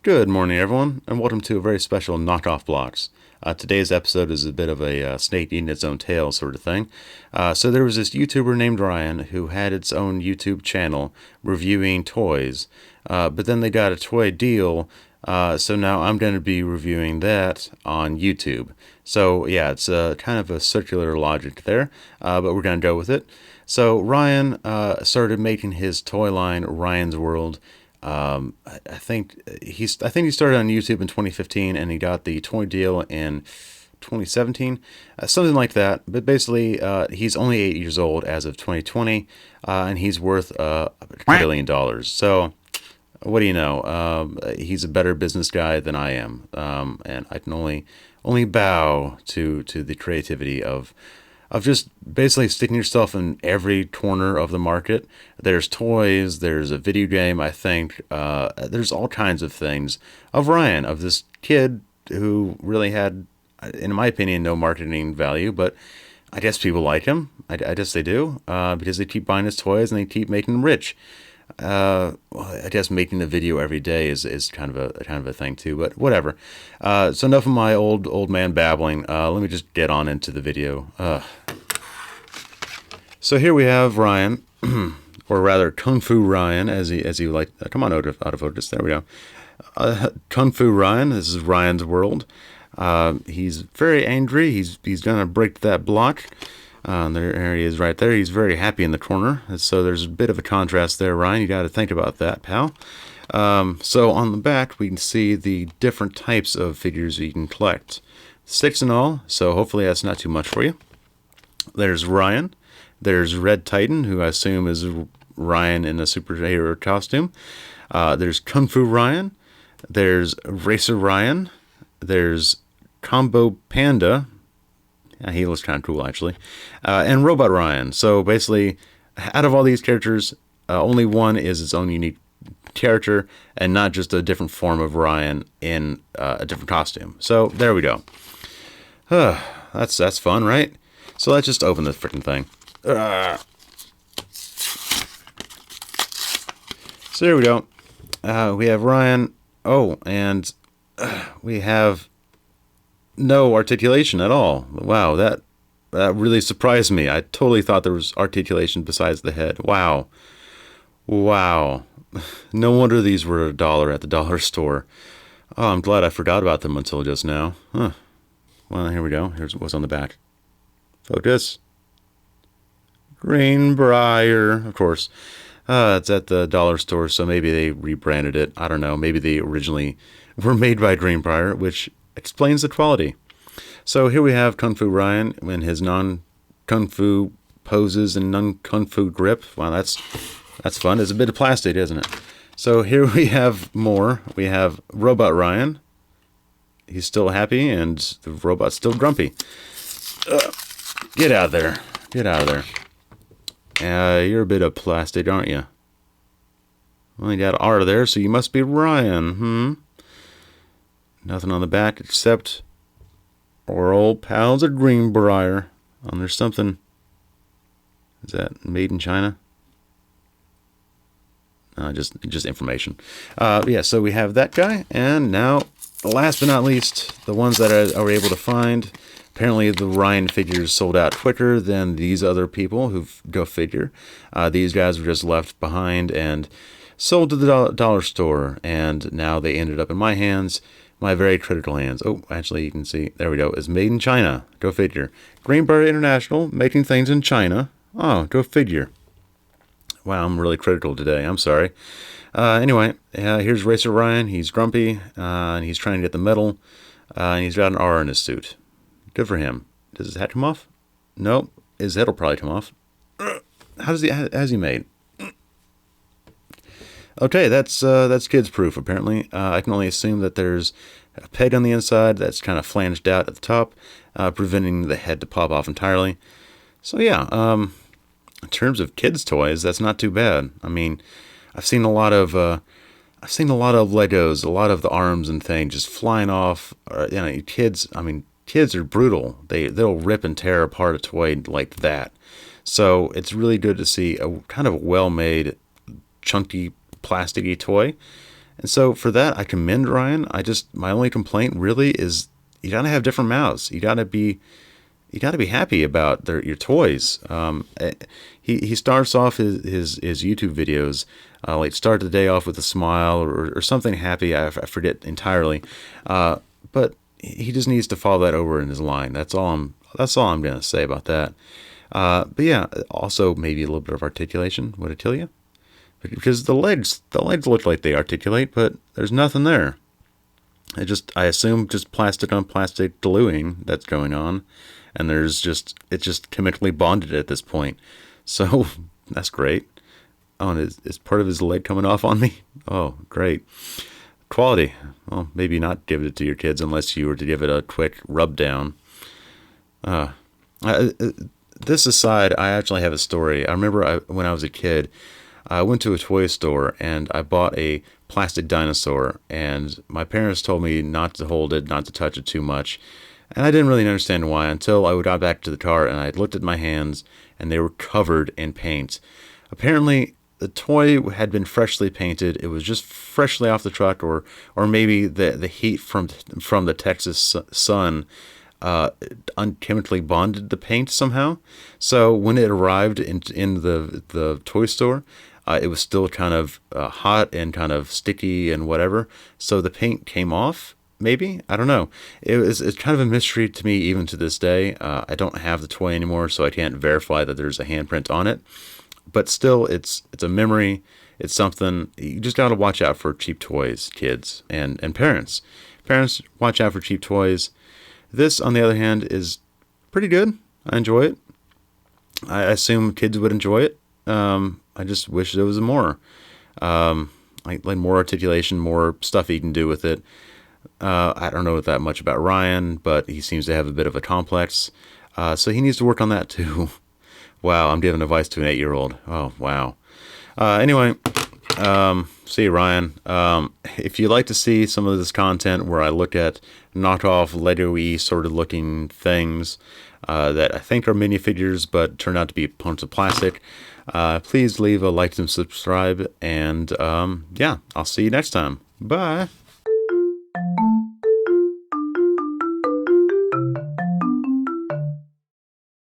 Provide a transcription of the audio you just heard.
Good morning, everyone, and welcome to a very special Knockoff Blocks. Today's episode is a bit of a snake eating its own tail sort of thing. So there was this YouTuber named Ryan who had its own YouTube channel reviewing toys, but then they got a toy deal, so now I'm going to be reviewing that on YouTube. So yeah, it's kind of a circular logic there, but we're going to go with it. So Ryan started making his toy line, Ryan's World. I think he started on YouTube in 2015, and he got the toy deal in 2017, something like that. But basically, he's only 8 years old as of 2020, and he's worth $1 billion. So, what do you know? He's a better business guy than I am, and I can only bow to the creativity of just basically sticking yourself in every corner of the market. There's toys, there's a video game, I think, there's all kinds of things of Ryan, of this kid who really had, in my opinion, no marketing value, but I guess people like him. I guess they do, because they keep buying his toys and they keep making him rich. Well, I guess making a video every day is kind of a thing too, but whatever. So enough of my old man babbling. Let me just get on into the video. So here we have Ryan, or rather Kung Fu Ryan, as he like. Come on, out of focus. There we go. Kung Fu Ryan. This is Ryan's World. He's very angry. He's gonna break that block. There he is right there. He's very happy in the corner. So there's a bit of a contrast there, Ryan. You got to think about that, pal. So on the back, we can see the different types of figures you can collect. 6 in all, so hopefully that's not too much for you. There's Ryan. There's Red Titan, who I assume is Ryan in a superhero costume. There's Kung Fu Ryan. There's Racer Ryan. There's Combo Panda. Yeah, he looks kind of cool, actually. And Robot Ryan. So basically, out of all these characters, only one is its own unique character, and not just a different form of Ryan in a different costume. So there we go. That's fun, right? So let's just open this freaking thing. So there we go. We have Ryan. Oh, and we have no articulation at all. Wow, that really surprised me. I totally thought there was articulation besides the head. Wow. No wonder these were $1 at the dollar store. Oh, I'm glad I forgot about them until just now. Huh. Well, here we go. Here's what's on the back. Focus. Greenbrier, of course. It's at the dollar store, so maybe they rebranded it. I don't know. Maybe they originally were made by Greenbrier, which explains the quality. So here we have Kung Fu Ryan in his non-Kung Fu poses and non-Kung Fu grip. Wow, that's fun. It's a bit of plastic, isn't it? So here we have more. We have Robot Ryan. He's still happy, and the robot's still grumpy. Get out of there. Get out of there. You're a bit of plastic, aren't you? Well, you got R there, so you must be Ryan, Nothing on the back except our old pals at Greenbrier. Oh, there's something. Is that made in China? Just information. Yeah, so we have that guy. And now, last but not least, the ones that I were able to find. Apparently, the Ryan figures sold out quicker than these other people who go figure. These guys were just left behind and sold to the dollar store. And now they ended up in my hands. My very critical hands. Oh, actually, you can see. There we go. It's made in China. Go figure. Greenbrier International, making things in China. Oh, go figure. Wow, I'm really critical today. I'm sorry. Anyway, here's Racer Ryan. He's grumpy, and he's trying to get the medal. And he's got an R in his suit. Good for him. Does his hat come off? Nope. His head will probably come off. How's he made? Okay, that's kids proof, apparently. I can only assume that there's a peg on the inside that's kind of flanged out at the top, preventing the head to pop off entirely. So yeah, in terms of kids' toys, that's not too bad. I mean, I've seen a lot of Legos, a lot of the arms and things just flying off. Kids. I mean, kids are brutal. They'll rip and tear apart a toy like that. So it's really good to see a kind of well-made, chunky, plasticky toy. And so for that, I commend Ryan. My only complaint really is you gotta have different mouths. You got to be happy about your toys. He starts off his YouTube videos, like start the day off with a smile or something happy. I forget entirely, but he just needs to follow that over in his line. That's all I'm gonna say about that. But yeah, also maybe a little bit of articulation. Would it tell you? Because the legs look like they articulate, but there's nothing there. I assume just plastic on plastic gluing that's going on, and it's just chemically bonded at this point. So that's great. Oh, and is part of his leg coming off on me? Oh, great. Quality. Well, maybe not give it to your kids unless you were to give it a quick rub down. Uh, I, this aside, I actually have a story. I remember when I was a kid, I went to a toy store and I bought a plastic dinosaur, and my parents told me not to hold it, not to touch it too much. And I didn't really understand why until I got back to the car and I looked at my hands and they were covered in paint. Apparently, the toy had been freshly painted. It was just freshly off the truck, or maybe the heat from the Texas sun unchemically bonded the paint somehow. So when it arrived in the toy store, it was still kind of hot and kind of sticky and whatever. So the paint came off. Maybe, I don't know. It's kind of a mystery to me even to this day. I don't have the toy anymore, so I can't verify that there's a handprint on it. But still, it's a memory. It's something you just got to watch out for cheap toys, kids and parents. Parents, watch out for cheap toys. This, on the other hand, is pretty good. I enjoy it. I assume kids would enjoy it. I just wish there was more. Like more articulation, more stuff he can do with it. I don't know that much about Ryan, but he seems to have a bit of a complex. So he needs to work on that too. Wow, I'm giving advice to an 8-year-old. Oh, wow. Anyway, see you, Ryan. If you'd like to see some of this content where I look at knockoff Lego-y sort of looking things that I think are minifigures but turn out to be punks of plastic, please leave a like and subscribe. And yeah, I'll see you next time. Bye.